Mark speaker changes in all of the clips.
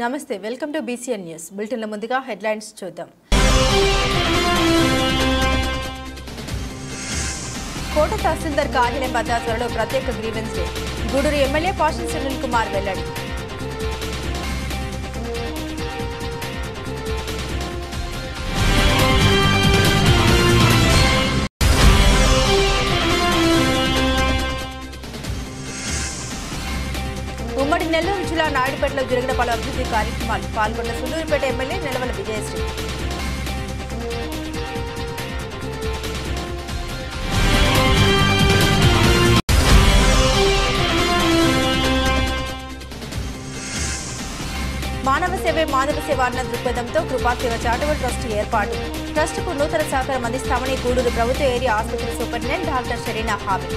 Speaker 1: నమస్తే welcome to BCN news బులెటిన్ల ముందుగా హెడ్లైన్స్ చూద్దాం. కోట తహసీల్దార్ కార్యాలయం వద్ద త్వరలో ప్రత్యేక grievance day. Gudur MLA passion Sunil Kumar వెల్లడి. ఉమ్మడి నెల్లూరు జిల్లా నాయుడుపేటలో జరిగిన పలు అభివృద్ధి కార్యక్రమాలు పాల్గొన్న సూళ్లూరుపేట ఎమ్మెల్యే నిలవల విజయశ్రీ. మానవ సేవే మాధవ సేవ అన్న దృక్పథంతో కృపాసేవ చారిటబుల్ ట్రస్ట్ ఏర్పాటు. ట్రస్టుకు నూతన సహకారం అందిస్తామని గూడూరు ప్రభుత్వ ఏరియా ఆసుపత్రి సూపరింటెండెంట్ డాక్టర్ షరీనా హామీ.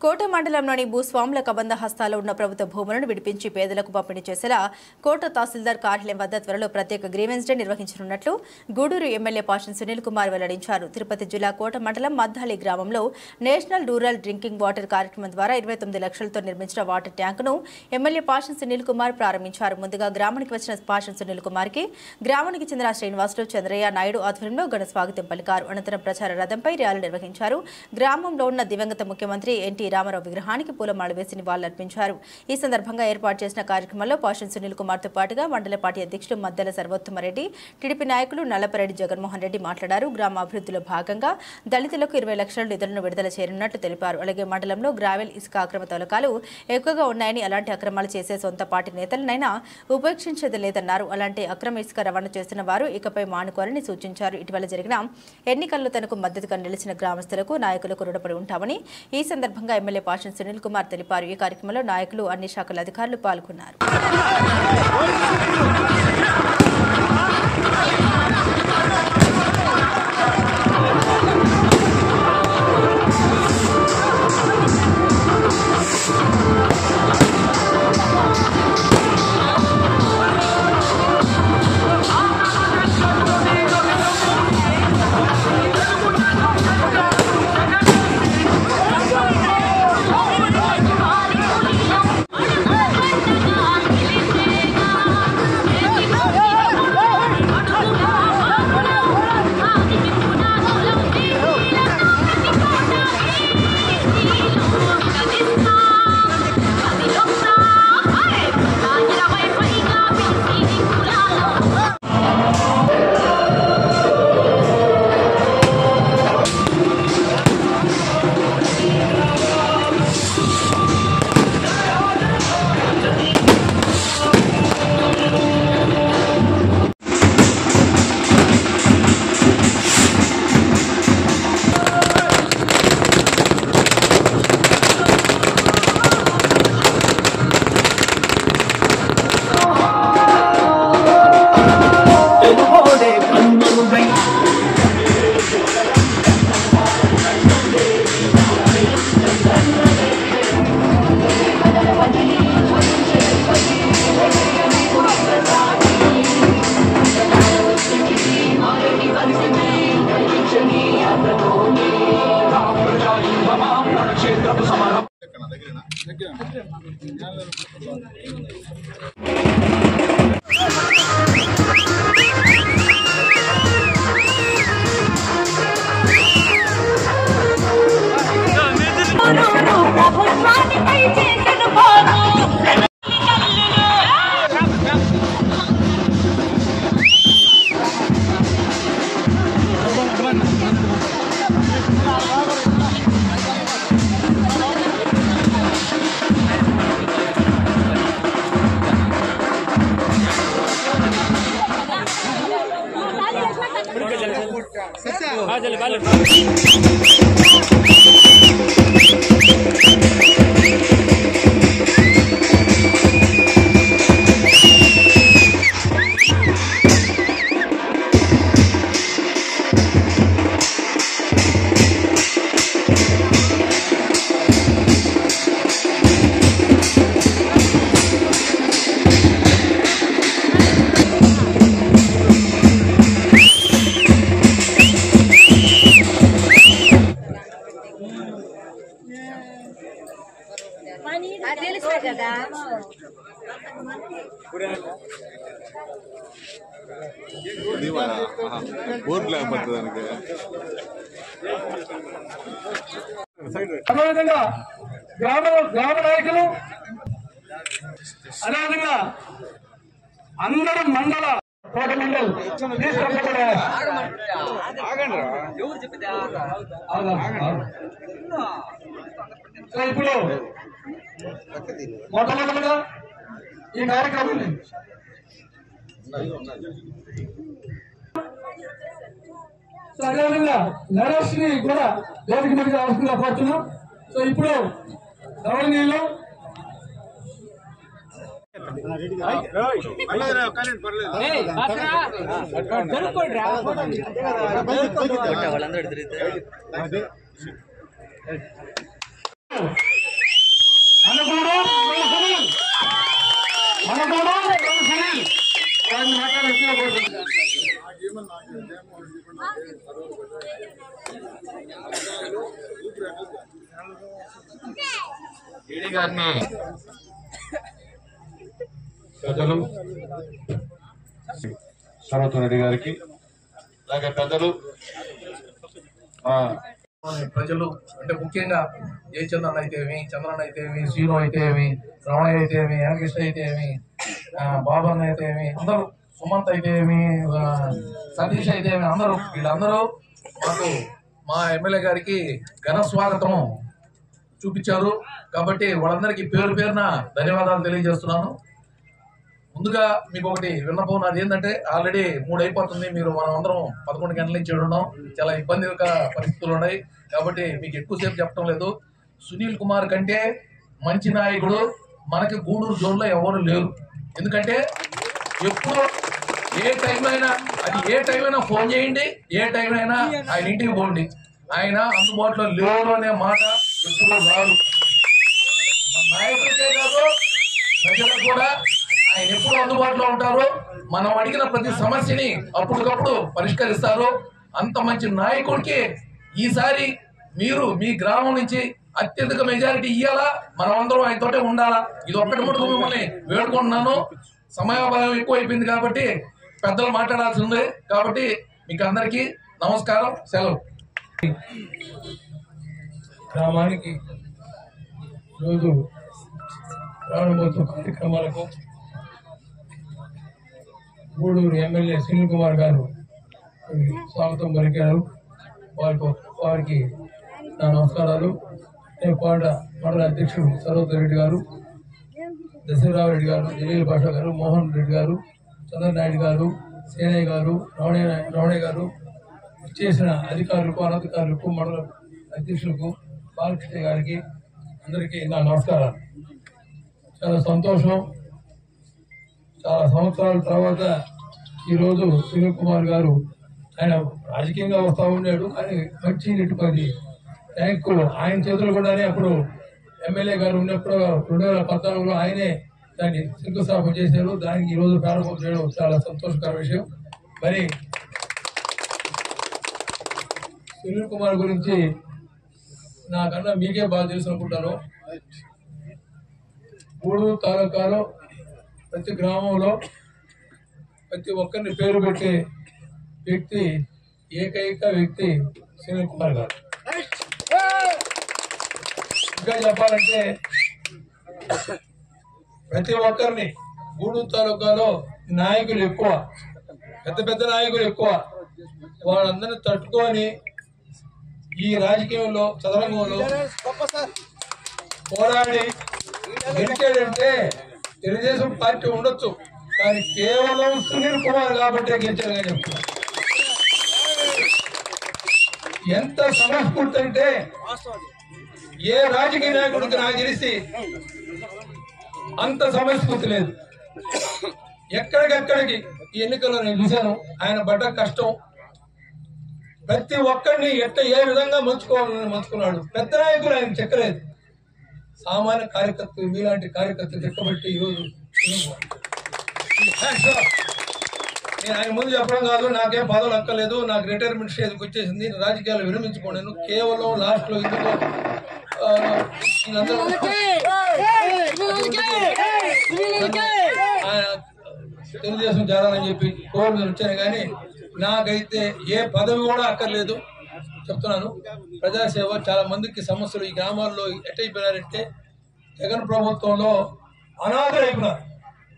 Speaker 1: కోట మండలంలోని భూస్వాముల కబంధ హస్తాలో ఉన్న ప్రభుత్వ భూములను విడిపించి పేదలకు పంపిణీ చేసేలా కోట తహసీల్దార్ కార్యాలయం వద్ద త్వరలో ప్రత్యేక గ్రీవెన్స్ డే నిర్వహించనున్నట్లు గూడూరు ఎమ్మెల్యే పాషన్ సునీల్ కుమార్ వెల్లడించారు. తిరుపతి జిల్లా కోట మండలం మద్దాలి గ్రామంలో నేషనల్ రూరల్ డ్రింకింగ్ వాటర్ కార్యక్రమం ద్వారా 29 లక్షలతో నిర్మించిన వాటర్ ట్యాంకును ఎమ్మెల్యే పాషన్ సునీల్ కుమార్ ప్రారంభించారు. ముందుగా గ్రామానికి వచ్చిన పాషన్ సునీల్ కుమార్ కి గ్రామానికి చెందిన శ్రీనివాసులు చంద్రయ్య నాయుడు ఆధ్వర్యంలో ఘన స్వాగతం పలికారు. అనంతరం ప్రచార రథంపై ర్యాలీ నిర్వహించారు. గ్రామంలో ఉన్న దివంగత ముఖ్యమంత్రి ఎన్టీ రామారావు విగ్రహానికి పూలమాల వేసి నివాళులర్పించారు. ఈ సందర్భంగా ఏర్పాటు చేసిన కార్యక్రమంలో పాషన్ సునీల్ కుమార్ తో పాటుగా మండల పార్టీ అధ్యక్షుడు మద్దెల సర్వోత్తమరెడ్డి, టీడీపీ నాయకులు నల్లపరెడ్డి జగన్మోహన్ రెడ్డి మాట్లాడారు. గ్రామ అభివృద్ధిలో భాగంగా దళితులకు 20 లక్షల నిధులను విడుదల చేయనున్నట్లు తెలిపారు. అలాగే మండలంలో గ్రావెల్ ఇసుక అక్రమ తవ్వకాలు ఎక్కువగా ఉన్నాయని, అలాంటి అక్రమాలు చేసే సొంత పార్టీ నేతలనైనా ఉపేక్షించేది లేదన్నారు. అలాంటి అక్రమ ఇసుక రవాణా చేస్తున్న వారు ఇకపై మానుకోవాలని సూచించారు. ఇటీవల జరిగిన ఎన్నికల్లో తనకు మద్దతుగా నిలిచిన గ్రామస్తులకు నాయకులకు రుణపడి ఉంటామని ఈ సందర్భంగా ఎమ్మెల్యే పాషన్ సునీల్ కుమార్ తెలిపారు. ఈ కార్యక్రమంలో నాయకులు, అన్ని శాఖల అధికారులు పాల్గొన్నారు.
Speaker 2: తెలుసా కదా
Speaker 3: బోర్డు లేకపోతే దానికి
Speaker 4: అదేవిధంగా గ్రామ నాయకులు అదేవిధంగా అందరం మండల కోట మండల్ ఇప్పుడు మొట్టమొదటిగా ఈ కార్యక్రమాన్ని అదేవిధంగా నరేష్ ని కూడా వేదిక మీద అవసరంగా కోరుతున్నాం. సో ఇప్పుడు గవర్నీయులు
Speaker 5: పెద్దలు సర్వోత్తమ రెడ్డి గారికి అలాగే పెద్దలు
Speaker 4: ప్రజలు అంటే ముఖ్యంగా జయచంద్రన్ అయితేమి, చంద్రన్ అయితేమి, శ్రీను అయితేమి, రమణ అయితేమి, వెంకటేశ్వర అయితేమి, బాబన్ అయితేమి, అందరూ సుమంత్ అయితేమి, సతీష్ అయితేమి, అందరూ వీళ్ళందరూ మాకు మా ఎమ్మెల్యే గారికి ఘన స్వాగతం చూపించారు. కాబట్టి వాళ్ళందరికీ పేరు పేరున ధన్యవాదాలు తెలియజేస్తున్నాను. ముందుగా మీకు ఒకటి విన్నపం నాది ఏంటంటే, ఆల్రెడీ 3 అయిపోతుంది. మనం అందరం 11 గంటల నుంచి ఉన్నాం. చాలా ఇబ్బందిక పరిస్థితులు ఉన్నాయి. కాబట్టి మీకు ఎక్కువసేపు చెప్పడం లేదు. సునీల్ కుమార్ కంటే మంచి నాయకుడు మనకి గూడూరు జోన్లో ఎవరు లేరు. ఎందుకంటే ఎప్పుడు ఏ టైంలో అయినా ఫోన్ చేయండి, ఏ టైం అయినా ఆయన ఇంటికి పోండి, ఆయన అందుబాటులో లేరు అనే మాట ఎప్పుడు రాదు. నాయకుడికే కాదు ప్రజలకు కూడా ఆయన ఎప్పుడు అందుబాటులో ఉంటారు. మనం అడిగిన ప్రతి సమస్యని అప్పటికప్పుడు పరిష్కరిస్తారు. అంత మంచి నాయకుడికి ఈసారి మీరు మీ గ్రామం నుంచి అత్యధిక మెజారిటీ ఇయ్యాలా, మనం అందరం ఆయనతోటే ఉండాలా. ఇది ఒక్కటి మటుకు మిమ్మల్ని వేడుకుంటున్నాను. సమయాభావం ఎక్కువ అయిపోయింది కాబట్టి పెద్దలు మాట్లాడాల్సి ఉంది. కాబట్టి మీకు అందరికీ నమస్కారం, సెలవు. గ్రామానికి రోజు ప్రారంభోత్సవ కార్యక్రమాలకు గూడూరు ఎమ్మెల్యే సునీల్ కుమార్ గారు స్వాగతం పలికారు. వారికి నా నమస్కారాలు. కోట మండల అధ్యక్షుడు సర్వోత్తమ రెడ్డి గారు, దశరావు రెడ్డి గారు, జలీల్ భాషా గారు, మోహన్ రెడ్డి గారు, చంద్రనాయుడు గారు, సేనయ్య గారు, రమణయ్య గారు, చేసిన అధికారులకు, అనధికారులకు, మండల అధ్యక్షులకు, బాలకృష్ణ గారికి అందరికీ నా నమస్కారాలు. చాలా సంతోషం. చాలా సంవత్సరాల తర్వాత ఈరోజు సునీల్ కుమార్ గారు ఆయన రాజకీయంగా వస్తూ ఉన్నాడు, కానీ మంచి ఇటుపది ట్యాంకులు ఆయన చేతులు కూడానే అప్పుడు ఎమ్మెల్యే గారు ఉన్నప్పుడు 2014లో ఆయనే దాన్ని శంకుస్థాపన చేశారు. దానికి ఈరోజు ప్రారంభం చేయడం చాలా సంతోషకర విషయం. మరి సునీల్ కుమార్ గురించి నాకన్నా మీకే బాగా తెలుసు అనుకుంటాను. గూడూరు తాలూకాలో ప్రతి గ్రామంలో ప్రతి ఒక్కరిని పేరు పెట్టే వ్యక్తి, ఏకైక వ్యక్తి సునీల్ కుమార్ గారు. ఇంకా చెప్పాలంటే ప్రతి ఒక్కరిని గూడూరు తాలూకాలో నాయకులు ఎక్కువ, పెద్ద పెద్ద నాయకులు ఎక్కువ, వాళ్ళందరినీ తట్టుకొని ఈ రాజకీయంలో చదరంగంలో పోరాడి గెలిచాడంటే తెలుగుదేశం పార్టీ ఉండొచ్చు, కానీ కేవలం సునీల్ కుమార్ కాబట్టే గెలిచాడని చెప్తున్నారు. ఎంత సమస్ఫూర్తి అంటే ఏ రాజకీయ నాయకుడికి నాకు తెలిసి అంత సమస్ఫూర్తి లేదు. ఎక్కడికెక్కడికి ఈ ఎన్నికల్లో నేను చూశాను. ఆయన పడ్డ కష్టం ప్రతి ఒక్కరిని ఏ విధంగా మంచుకున్నాడు. పెద్ద నాయకులు ఆయన చెక్కలేదు. సామాన్య కార్యకర్తలు, మీలాంటి కార్యకర్తలు చెక్కబట్టి ఈరోజు నేను ఆయన ముందు చెప్పడం కాదు, నాకేం పదవులు అక్కర్లేదు, నాకు రిటైర్మెంట్ స్టేజ్కి వచ్చేసింది, రాజకీయాలు విరమించుకోలేను, కేవలం లాస్ట్ లో ఇందులో తెలుగుదేశం చేరాలని చెప్పి కోర్టు మీద వచ్చాను. కానీ నాకైతే ఏ పదవి కూడా అక్కర్లేదు. చెప్తున్నాను, ప్రజాసేవ. చాలా మందికి సమస్యలు ఈ గ్రామాల్లో ఎట్టయిపోయినారంటే జగన్ ప్రభుత్వంలో అనాథలు అయిపోయినారు,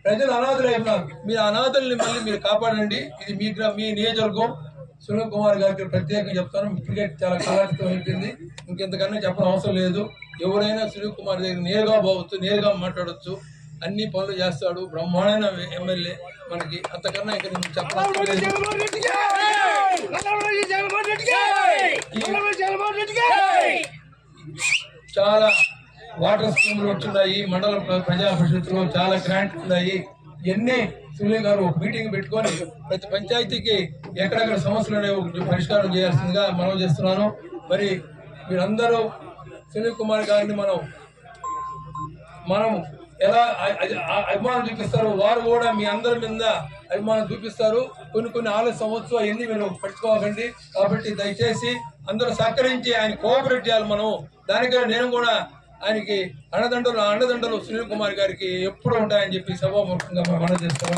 Speaker 4: ప్రజలు అనాథలు అయిపోయినారు. మీ అనాథల్ని మళ్ళీ మీరు కాపాడండి. ఇది మీ నియోజకవర్గం. సునీల్ కుమార్ గారికి ప్రత్యేకంగా చెప్తాను, క్రికెట్ చాలా కళాతీతం అయిపోయింది. ఇంకెంతకన్నా చెప్పడం అవసరం లేదు. ఎవరైనా సునీల్ కుమార్ దగ్గర నేరుగా పోవచ్చు, నేరుగా మాట్లాడవచ్చు, అన్ని పనులు చేస్తాడు. బ్రహ్మాండమైన ఎమ్మెల్యే మనకి. అంతకన్నా ఇక్కడ చెప్పడం చాలా వాటర్ స్కీములు వచ్చినాయి, మండల ప్రజా పరిషత్తులో చాలా గ్రాంట్లు ఉన్నాయి. ఇవన్నీ సునీల్ గారు ఒక మీటింగ్ పెట్టుకొని ప్రతి పంచాయతీకి ఎక్కడెక్కడ సమస్యలు అనేవి పరిష్కారం చేయాల్సిందిగా మనం చేస్తున్నాను. మరి మీరందరూ సునీల్ కుమార్ గారిని మనం ఎలా అభిమానం చూపిస్తారు, వారు కూడా మీ అందరి మీద అభిమానం చూపిస్తారు. కొన్ని ఆలస్యం అవ్వచ్చు, అవన్నీ మీరు పట్టుకోకండి. కాబట్టి దయచేసి అందరూ సహకరించి ఆయన కోఆపరేట్ చేయాలి. మనం దానికన్నా నేను కూడా ఆయనకి అండదండలు సునీల్ కుమార్ గారికి ఎప్పుడు ఉంటాయని చెప్పి సభాముఖంగా మనం చేస్తాం.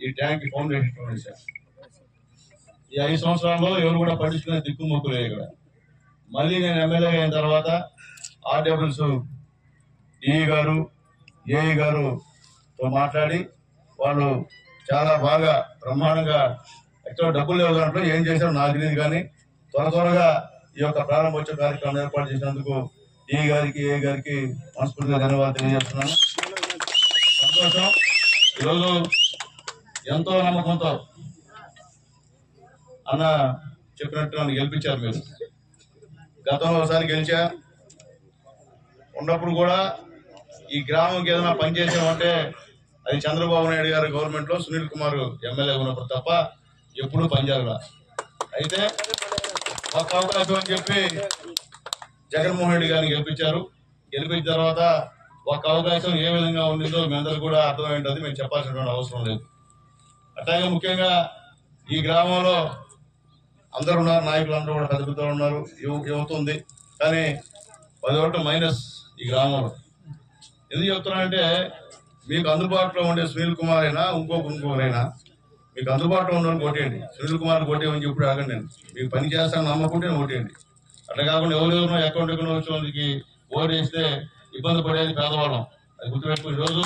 Speaker 5: ఈ ట్యాంక్ ఫౌండేషన్ సార్, ఈ 5 సంవత్సరాల్లో ఎవరు కూడా పట్టించుకునే దిక్కుమొక్కులు ఇక్కడ. మళ్ళీ నేను ఎమ్మెల్యే అయిన తర్వాత ఆర్డబ్ల్యూస్ డిఈ గారు, ఏఈ గారుతో మాట్లాడి వాళ్ళు చాలా బాగా బ్రహ్మాండంగా ఎక్కడ డబ్బులు లేవు దాంట్లో ఏం చేశారో నాకు తెలియదు. కానీ త్వరగా ఈ యొక్క ప్రారంభోత్సవ కార్యక్రమం ఏర్పాటు చేసినందుకు డిఈ గారికి, ఏఈ గారికి మనస్ఫూర్తిగా ధన్యవాదాలు తెలియజేస్తున్నాను. సంతోషం. ఈరోజు ఎంతో నమ్మకంతో అన్న చెప్పినట్టు నన్ను గెలిపించారు. మీరు గతంలో ఒకసారి గెలిచా ఉన్నప్పుడు కూడా ఈ గ్రామంకి ఏదైనా పనిచేసామంటే అది చంద్రబాబు నాయుడు గారి గవర్నమెంట్ లో సునీల్ కుమార్ ఎమ్మెల్యే ఉన్నప్పుడు తప్ప ఎప్పుడూ పనిచేయాల. అయితే ఒక అవకాశం అని చెప్పి జగన్మోహన్ రెడ్డి గారిని గెలిపించారు. గెలిపించిన తర్వాత ఒక అవకాశం ఏ విధంగా ఉండిందో మీ అందరూ కూడా అర్థమైంటుంది, మేము చెప్పాల్సినటువంటి అవసరం లేదు. అట్లాగే ముఖ్యంగా ఈ గ్రామంలో అందరూ ఉన్నారు, నాయకులు అందరూ కూడా పెద్ద పెద్దలు ఉన్నారు, యువత ఉంది. కానీ 10 ఓట్లు మైనస్ ఈ గ్రామంలో. ఎందుకు చెప్తున్నానంటే మీకు అందుబాటులో ఉండే సునీల్ కుమార్ అయినా ఇంకొకరైనా మీకు అందుబాటులో ఉండని కొట్టేయండి. సునీల్ కుమార్ కొట్టేయమని చెప్పి అడగండి. నేను మీకు పని చేస్తాను నమ్మకుంటే కొట్టేయండి. అట్లా కాకుండా ఎవరెవరినో అకౌంట్ వచ్చి ఓటు వేస్తే ఇబ్బంది పడేది పేదవాళ్ళం. అది గుర్తుపెట్టుకుని ఈరోజు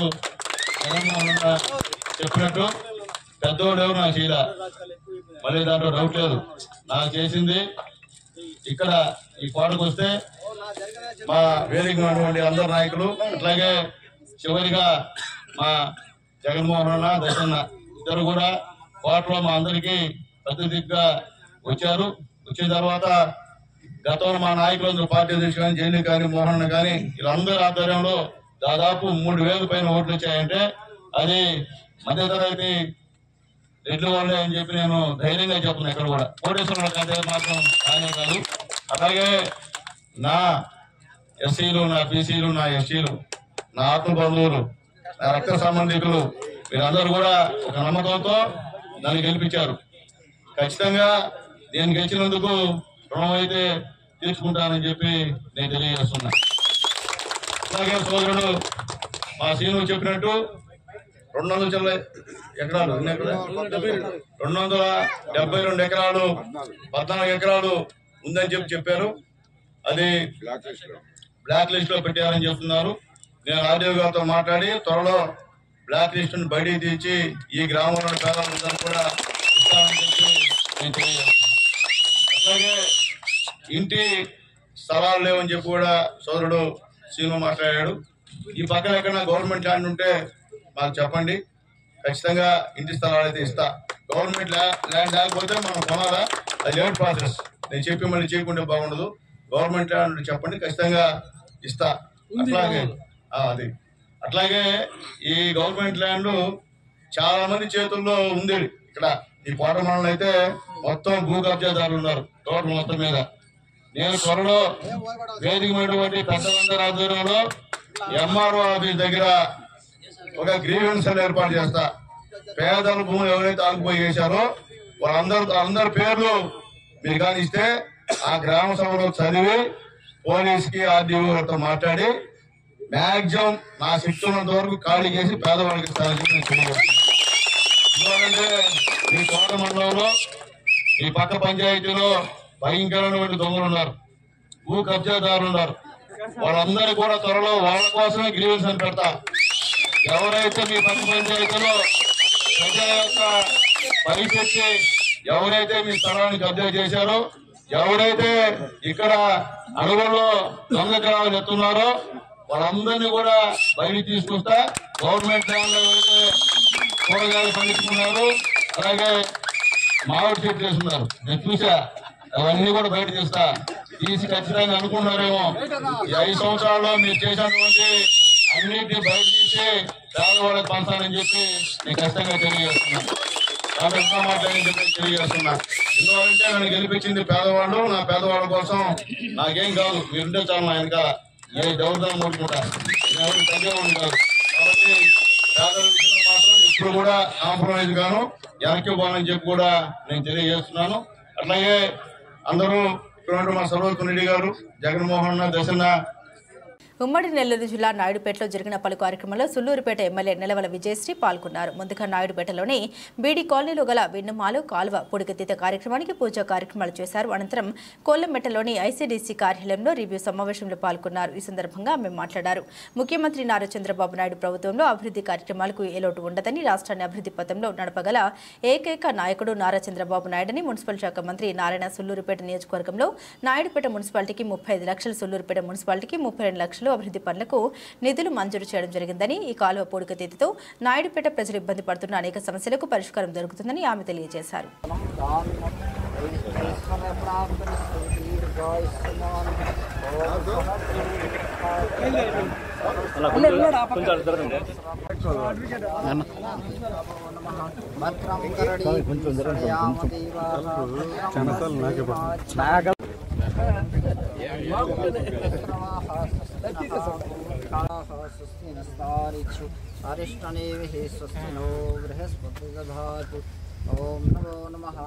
Speaker 5: జగన్మోహన్ చెప్పినట్టు పెద్దవాడు ఎవరు నాకు చేయలే, మళ్ళీ దాంట్లో డౌట్ లేదు. నాకు చేసింది ఇక్కడ ఈ కోటకు వస్తే మా వేదిక ఉన్నటువంటి అందరు నాయకులు, అట్లాగే చివరిగా మా జగన్మోహన్ అన్న, దశన్న ఇద్దరు కూడా కోటలో మా అందరికీ ప్రతినిధిగా వచ్చారు. వచ్చిన తర్వాత గతంలో మా నాయకులందరూ పార్టీ అధ్యక్షులు కానీ, జైలు కానీ, మోహన్ కానీ వీళ్ళందరూ ఆధ్వర్యంలో దాదాపు 3,000 పైన ఓట్లు వచ్చాయంటే అది మధ్యతరగతి రెడ్లు వాళ్ళే అని చెప్పి నేను ధైర్యంగా చెప్తున్నాను. ఇక్కడ కూడా కోటేశ్వర అదే మాత్రం కానే కాదు. అలాగే నా ఎస్సీలు, నా బీసీలు, నా ఎస్సీలు, నా ఆత్మ బంధువులు, నా రక్త సంబంధికులు వీరందరూ కూడా ఒక నమ్మకంతో నన్ను గెలిపించారు. ఖచ్చితంగా నేను గెలిచినందుకు రుణం అయితే తీర్చుకుంటానని చెప్పి నేను తెలియజేస్తున్నా. అలాగే సోదరుడు మా సీను చెప్పినట్టు 200 ఎకరాలు 272 ఎకరాలు 14 ఎకరాలు ఉందని చెప్పారు. అది బ్లాక్ లిస్ట్ లో పెట్టారని చెప్తున్నారు. నేను ఆర్డీఓ గారితో మాట్లాడి త్వరలో బ్లాక్ లిస్ట్ ను బయటికి తీర్చి ఈ గ్రామంలో పేదలందరూ కూడా ఇస్తామని చెప్పి నేను తెలియజేస్తున్నాను. అలాగే ఇంటి స్థలాలు లేవని చెప్పి కూడా సోదరుడు సీను మాట్లాడాడు. ఈ పక్కన ఎక్కడ గవర్నమెంట్ ల్యాండ్ ఉంటే మాకు చెప్పండి, ఖచ్చితంగా ఇంటి స్థలాలు అయితే ఇస్తా. గవర్నమెంట్ ల్యాండ్ లేకపోతే మనం కొనాలా, అది లేట్ ప్రాసెస్. నేను చెప్పి మళ్ళీ చేయకుంటే బాగుండదు. గవర్నమెంట్ ల్యాండ్ చెప్పండి, ఖచ్చితంగా ఇస్తా. అట్లాగే ఈ గవర్నమెంట్ ల్యాండ్ చాలా మంది చేతుల్లో ఉంది. ఇక్కడ ఈ కోట మండలం అయితే మొత్తం భూ కబ్జాదారులు ఉన్నారు టోటల్ మొత్తం మీద. నేను త్వరలో వేదికమైనటువంటి పెద్దలందరి ఆధ్వర్యంలో ఎంఆర్ఓ ఆఫీస్ దగ్గర ఒక గ్రీవెన్స్ అని ఏర్పాటు చేస్తా. పేదల భూములు ఎవరైతే ఆగిపోయి చేశారో వాళ్ళందరి పేర్లు మీరు కానీ ఇస్తే ఆ గ్రామ సభలో చదివి పోలీసుకి ఆర్డీఓ గారితో మాట్లాడి మాక్సిమం నా శక్తి ఉన్నంత వరకు ఖాళీ చేసి పేదవాళ్ళకి ఇస్తానని చెప్పి నేను తెలియజేస్తున్నాను. ఎందుకంటే మీ కోట మండలంలో ఈ పక్క పంచాయతీలో భయంకరమైన దొంగలు ఉన్నారు, భూ కబ్జాదారులు ఉన్నారు. వాళ్ళందరూ కూడా త్వరలో వాళ్ళ కోసమే గ్రీవెన్స్ అని పెడతా. ఎవరైతే మీ పక్క పంచాయతీలో ప్రజల యొక్క పరిపెట్టి ఎవరైతే మీ స్థలాన్ని కబ్జా చేశారో, ఎవరైతే ఇక్కడ అడవుల్లో దొంగ గ్రామాలు ఎత్తున్నారో వాళ్ళందరినీ కూడా బయటికి తీసుకొస్తా. గవర్నమెంట్ ల్యాండ్లో అయితే కూరగాయలు పండించుకున్నారు, అలాగే మామిడి చెట్లు వేస్తున్నారు, నేను చూసా. అవన్నీ కూడా బయట తీసి ఖచ్చితంగా అనుకున్నారేమో ఈ 5 సంవత్సరాల్లో మీరు చేసినటువంటి అన్నింటినీ బయట తీసి పేదవాళ్ళకి పంచాలని చెప్పి నేను ఖచ్చితంగా తెలియజేస్తున్నాను. కాబట్టి ఇంకా మాట్లాడని చెప్పి తెలియజేస్తున్నా. ఎందుకంటే నన్ను గెలిపించింది పేదవాళ్ళు. నా పేదవాళ్ళ కోసం నాకేం కాదు, మీరుంటే చాలు నా వెనకాల. ఏ దౌర్దాన్ని మూడుకుంటా, ఎవరికి తగ్గేవాడిని కాదు. కాబట్టి పేదల విషయంలో మాత్రం ఎప్పుడు కూడా కాంప్రమైజ్ గాను వెనక్కి పోవాలని చెప్పి కూడా నేను తెలియజేస్తున్నాను. అట్లాగే అందరూ ఇక్కడ మా సర్వోత్తమ రెడ్డి గారు, జగన్మోహన్ దశన్న.
Speaker 1: ఉమ్మడి నెల్లూరు జిల్లా నాయుడుపేటలో జరిగిన పలు కార్యక్రమాల్లో సుళ్లూరుపేట ఎమ్మెల్యే నెలవల విజయశ్రీ పాల్గొన్నారు. ముందుగా నాయుడుపేటలోని బీడీ కాలనీలో గల వెన్నుమాలు కాలువ పూడికతీత కార్యక్రమానికి పూజా కార్యక్రమాలు చేశారు. అనంతరం కోల్లంమెట్టలోని ఐసీడీసీ కార్యాలయంలో రివ్యూ సమావేశంలో పాల్గొన్నారు. ఈ సందర్భంగా ఆమె మాట్లాడారు. ముఖ్యమంత్రి నారా చంద్రబాబు నాయుడు ప్రభుత్వంలో అభివృద్ధి కార్యక్రమాలకు ఏ లోటు ఉండదని, రాష్ట్రాన్ని అభివృద్ధి పథంలో నడపగల ఏకైక నాయకుడు నారా చంద్రబాబు నాయుడని మున్సిపల్ శాఖ మంత్రి నారాయణ సుళ్లూరుపేట నియోజకవర్గంలో నాయుడుపేట మున్సిపాలిటీకి 35 లక్షలు, సుళ్లూరుపేట మున్సిపాలిటీకి 32 లక్షలు అభివృద్ధి పనులకు నిధులు మంజూరు చేయడం జరిగిందని, ఈ కాలువ పూడికతీతతో నాయుడుపేట ప్రజలు ఇబ్బంది పడుతున్న అనేక సమస్యలకు పరిష్కారం దొరుకుతుందని ఆమె తెలియజేశారు.
Speaker 2: ఓం నమో నమః.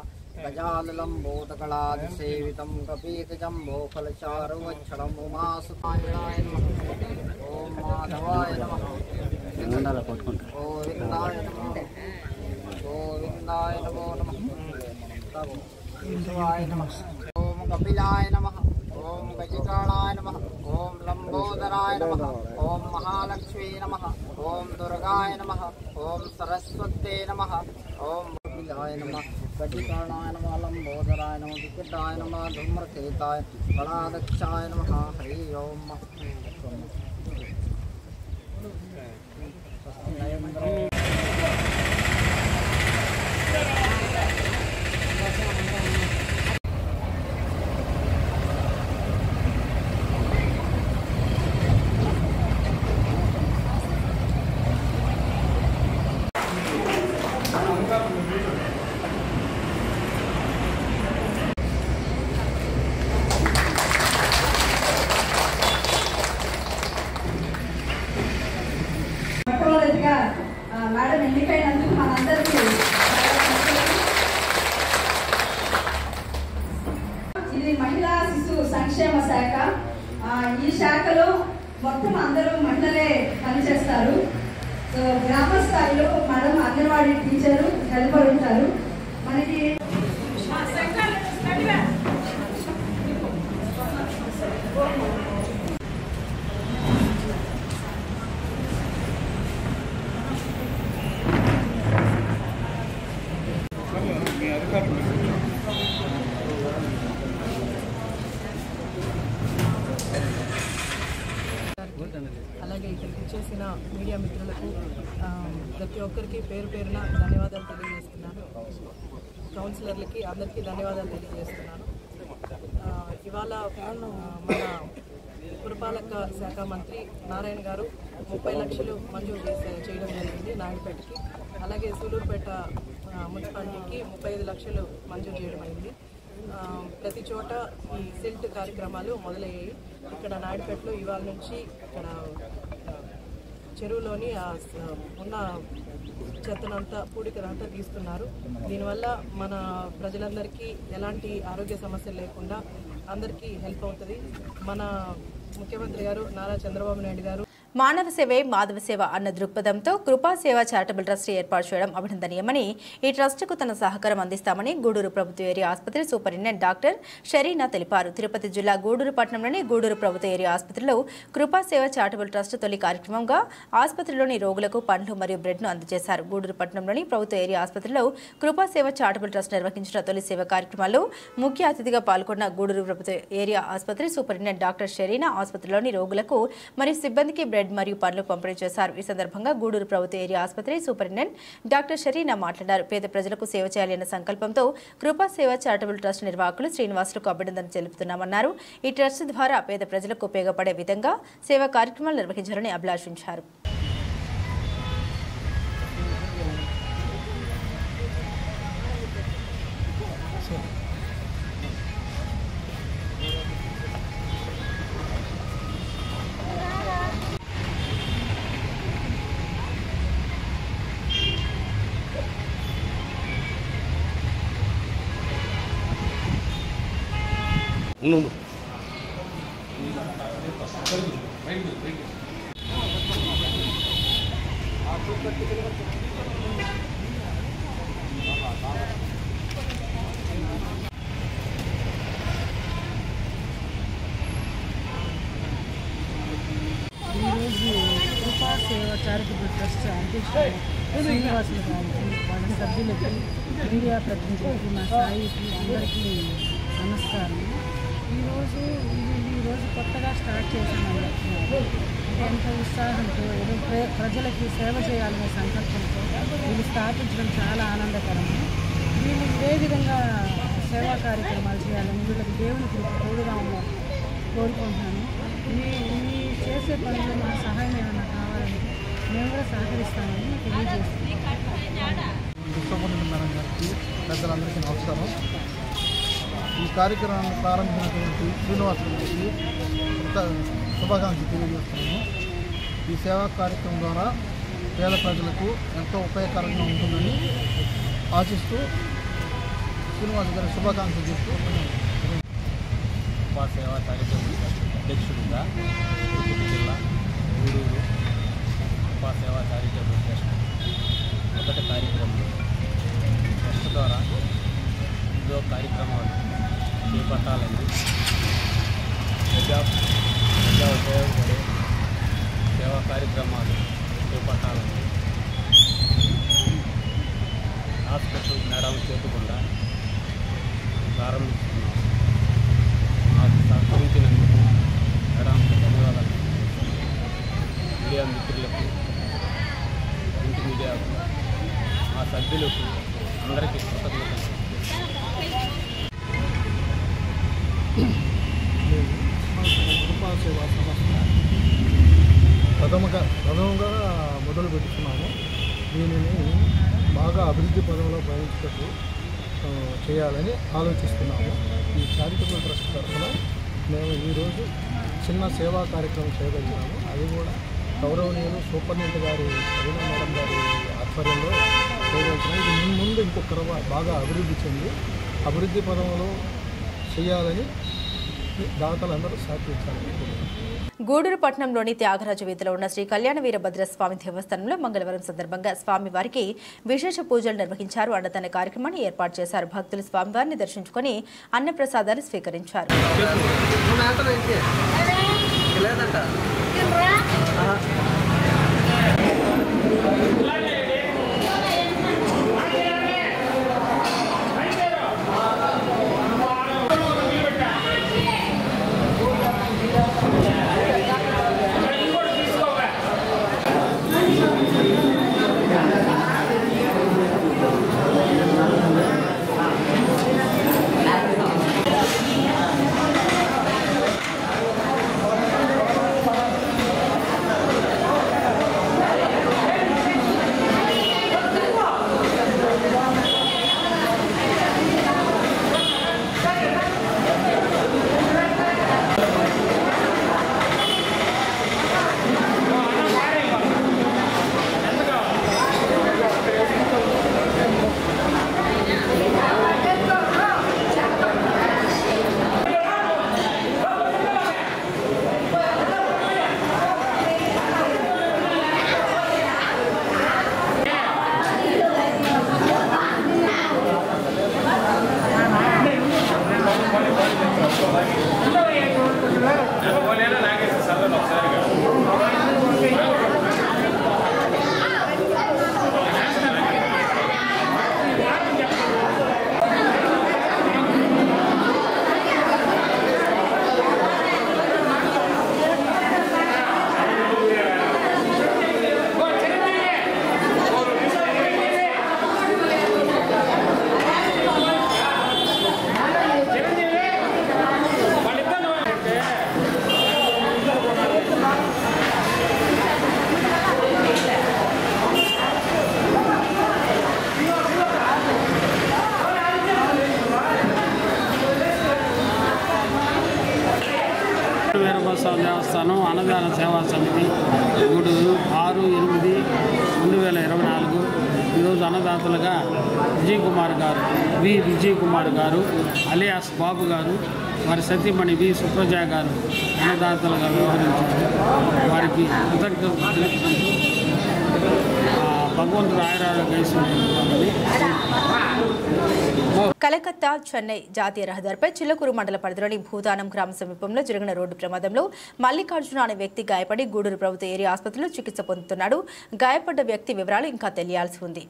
Speaker 2: గజాలంబోదకళాదిసేవితం కపీతజంబోఫలచారువచ్చడం ఉమాసుతాయ నమః. ఓం మాధవాయ నమః. గోవిందాయ నమః. గోవిందాయ నమో నమః. శివాయ నమః. ఓం కపిలాయ నమః. ఓం గజకాళాయ నమః. ఓం లంబోదరాయ నమః. ఓం మహాలక్ష్మీ నమః. ఓం దుర్గాయ నమః. ఓం సరస్వతే నమః. ఓం కపిలాయ నమః. గజకాళాయ నమః. లంబోదరాయ నమః. వికటాయ నమః. ధూమ్రకేతాయ గణాధ్యక్షాయ నమః. హరి ఓం.
Speaker 6: మేడం ఎన్నికైనందుకు మనందరికీ ఇది మహిళా శిశు సంక్షేమ శాఖ. ఈ శాఖలో మొత్తం అందరూ మహిళలే పనిచేస్తారు. సో గ్రామ స్థాయిలో మేడం అంగన్వాడీ టీచరు నిలబడి ఉంటారు. మనకి
Speaker 7: అలాగే ఇక్కడికి వచ్చేసిన మీడియా మిత్రులకు ప్రతి ఒక్కరికి పేరు పేరున ధన్యవాదాలు తెలియజేస్తున్నాను. కౌన్సిలర్లకి అందరికీ ధన్యవాదాలు తెలియజేస్తున్నాను. ఇవాళ మన పురపాలక శాఖ మంత్రి నారాయణ గారు 30 లక్షలు మంజూరు చేయడం జరిగింది నాయుడుపేటకి. అలాగే సూలూరుపేట మున్సిపాలిటీకి 35 లక్షలు మంజూరు చేయడం అయింది. ప్రతి చోట ఈ సిల్ట్ కార్యక్రమాలు మొదలయ్యాయి. ఇక్కడ నాయుడుపేటలో ఇవాళ నుంచి ఇక్కడ చెరువులోని ఉన్న చెత్తనంతా పూడికనంతా తీస్తున్నారు. దీనివల్ల మన ప్రజలందరికీ ఎలాంటి ఆరోగ్య సమస్యలు లేకుండా అందరికీ హెల్ప్ అవుతుంది. మన ముఖ్యమంత్రి గారు నారా చంద్రబాబు నాయుడు గారు
Speaker 1: మానవ సేవే మాధవ సేవ అన్న దృక్పథంతో కృపా సేవ చారిటబుల్ ట్రస్ట్ ఏర్పాటు చేయడం అభినందనీయమని ఈ ట్రస్టుకు తన సహకారం అందిస్తామని గూడూరు ప్రభుత్వ ఏరియా ఆసుపత్రి సూపరింటెండెంట్ డాక్టర్ షరీనా తెలిపారు. తిరుపతి జిల్లా గూడూరు పట్టణంలోని గూడూరు ప్రభుత్వ ఏరియా ఆసుపత్రిలో కృపా సేవ చారిటబుల్ ట్రస్ట్ తొలి కార్యక్రమంగా ఆసుపత్రిలోని రోగులకు పండ్లు మరియు బ్రెడ్ను అందజేశారు. గూడూరు పట్టణంలోని ప్రభుత్వ ఏరియా ఆసుపత్రిలో కృపా సేవ చారిటబుల్ ట్రస్ట్ నిర్వహించిన తొలి సేవ కార్యక్రమాల్లో ముఖ్య అతిథిగా పాల్గొన్న గూడూరు ప్రభుత్వ ఏరియా ఆసుపత్రి సూపరింటెండెంట్ డాక్టర్ షరీనా ఆసుపత్రిలోని రోగులకు మరియు సిబ్బందికి బ్రెడ్ మరియు పండ్లు పంపిణీ చేశారు. ఈ సందర్భంగా గూడూరు ప్రభుత్వ ఏరియా ఆసుపత్రి సూపరింటెండెంట్ డాక్టర్ షరీనా మాట్లాడారు. పేద ప్రజలకు సేవ చేయాలన్న సంకల్పంతో కృపా సేవ చారిటబుల్ ట్రస్ట్ నిర్వాహకులు శ్రీనివాసులకు అభినందన తెలుపుతున్నామన్నారు. ఈ ట్రస్ట్ ద్వారా పేద ప్రజలకు ఉపయోగపడే విధంగా సేవా కార్యక్రమాలు నిర్వహించాలని అభిలాషించారు.
Speaker 8: కృపా సేవ చారిటబుల్ ట్రస్ట్ అధ్యక్షుడు శ్రీనివాసులు గారికి, వాళ్ళ సభ్యులకి, మీడియా ప్రతినిధులకి, మా సాయికి అందరికీ నమస్కారం. ఈరోజు కొత్తగా స్టార్ట్ చేశామని చెప్తున్నారు. ఎంతో ఉత్సాహంతో ప్రజలకి సేవ చేయాలనే సంకల్పంతో వీళ్ళు స్థాపించడం చాలా ఆనందకరం. వీళ్ళు ఇదే విధంగా సేవా కార్యక్రమాలు చేయాలని వీళ్ళకి దేవునికి తోడుగా ఉండాలని కోరుకుంటున్నాను. ఈ చేసే పనులు మన సహాయం ఏమైనా కావాలని మేము కూడా సహకరిస్తామని తెలియజేస్తున్నాం.
Speaker 9: మేడం గారికి, పెద్దలందరికీ నమస్కారం. ఈ కార్యక్రమాన్ని ప్రారంభించినటువంటి శ్రీనివాసులు గారికి శుభాకాంక్షలు తెలియజేస్తున్నాము. ఈ సేవా కార్యక్రమం ద్వారా పేద ప్రజలకు ఎంతో ఉపయోగకరంగా ఉంటుందని ఆశిస్తూ శ్రీనివాసు గారి శుభాకాంక్షలు చెప్తూ
Speaker 10: కృపా సేవా చారిటబుల్ ట్రస్ట్ అధ్యక్షుడిగా తిరుపతి జిల్లా గూడూరు కృపా సేవా చారిటబుల్ ట్రస్ట్ మొదటి కార్యక్రమం ట్రస్ట్ ద్వారా ఎన్నో కార్యక్రమాలు చేపట్టాలని ప్రజా ఉపయోగపడే సేవా కార్యక్రమాలు చేపట్టాలని హాస్పిటల్ మేడం చేతుకుండా ప్రారంభిస్తున్నాం. నాకు సహకరించినందుకు మేడంకి ధన్యవాదాలు. మీడియా మిత్రులకు, ప్రింట్ మీడియాకు, మా సభ్యులకు అందరికీ కృతజ్ఞతలు.
Speaker 9: కృపా సేవా సంస్థ ప్రథమంగా మొదలు పెట్టుకున్నాము. దీనిని బాగా అభివృద్ధి పదంలో ప్రయాణించేటట్టు చేయాలని ఆలోచిస్తున్నాము. ఈ చారిటబుల్ ట్రస్ట్ తరఫున మేము ఈరోజు చిన్న సేవా కార్యక్రమం చేయగలిగినాము. అది కూడా గౌరవనీయులు సూపరింటెండెంట్ గారి రవీనా మేడం గారి ఆధ్వర్యంలో చేయగలుగుతున్నాం. ఇది ముందు ఇంకొక బాగా అభివృద్ధి చెంది అభివృద్ధి పదంలో చేయాలని దాతలందరూ సహకరించాలని.
Speaker 1: గూడూరు పట్టణంలోని త్యాగరాజు వీధిలో ఉన్న శ్రీ కళ్యాణ వీరభద్ర స్వామి దేవస్థానంలో మంగళవారం సందర్భంగా స్వామివారికి విశేష పూజలు నిర్వహించారు. అన్నదాన కార్యక్రమాన్ని ఏర్పాటు చేశారు. భక్తులు స్వామివారిని దర్శించుకుని అన్నప్రసాదాలు స్వీకరించారు.
Speaker 11: వీరభద్రస్వామి దేవస్థానం అన్నదాన సేవా సమితి గూడూరు 6/8/2024 ఈరోజు అన్నదాతలుగా విజయ్ కుమార్ గారు అలియాస్ బాబు గారు వారి సతీమణి వి సుప్రజ గారు అన్నదాతలుగా వ్యవహరించారు. వారికి కృతజ్ఞతలు తెలుపుకుంటూ భగవంతుడు ఆయురారోగ్యాన్ని.
Speaker 1: కలకత్తా చెన్నై జాతీయ రహదారిపై చిల్లకూరు మండల పరిధిలోని భూతానం గ్రామ సమీపంలో జరిగిన రోడ్డు ప్రమాదంలో మల్లికార్జున అనే వ్యక్తి గాయపడి గూడూరు ప్రభుత్వ ఏరియా ఆసుపత్రిలో చికిత్స పొందుతున్నాడు. గాయపడ్డ వ్యక్తి వివరాలు ఇంకా తెలియాల్సి ఉంది.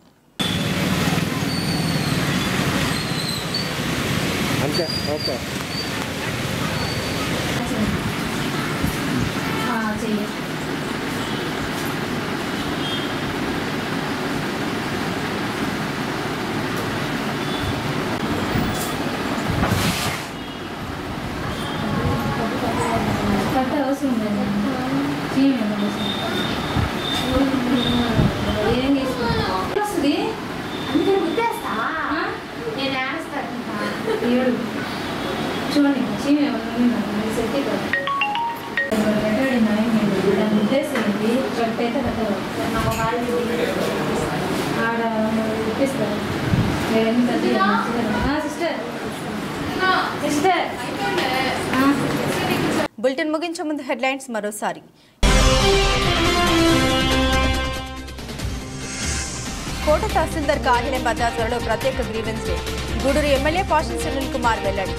Speaker 12: చూడండి ఉద్దేశం ఏంటి కట్టయితే ఆడ ఇప్పిస్తారు సిస్టర్ సిస్టర్.
Speaker 1: బులెటిన్ ముగించే ముందు హెడ్లైన్స్ మరోసారి. కోట తహసీల్దార్ కార్యాలయం వద్ద త్వరలో ప్రత్యేక grievance day. Gudur MLA passion Sunil Kumar వెల్లడి.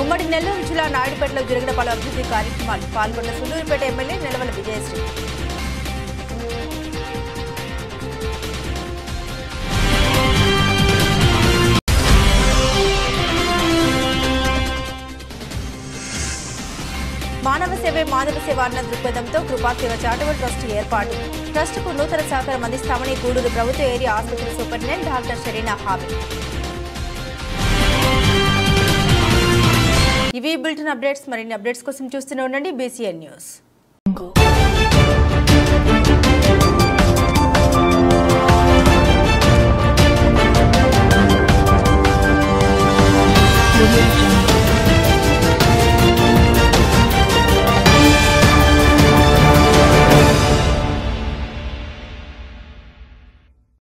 Speaker 1: ఉమ్మడి నెల్లూరు జిల్లా నాయుడుపేటలో జరిగిన పలు అభివృద్ధి కార్యక్రమాలు పాల్గొన్న సులూరుపేట ఎమ్మెల్యే నిలవల విజయశ్రీ. మానవ సేవే మాధవ సేవ అన్న దృక్పథంతో కృపాసేవ చారిటబుల్ ట్రస్ట్ ఏర్పాటు. ట్రస్టుకు నూతన సహకారం అందిస్తామని గూడూరు ప్రభుత్వ ఏరియా ఆసుపత్రి సూపరింటెండెంట్ డాక్టర్ షరీనా హామీ. ఇవి బులెటిన్ అప్డేట్స్. మరిన్ని అప్డేట్స్ కోసం చూస్తూనే ఉండండి BCN న్యూస్.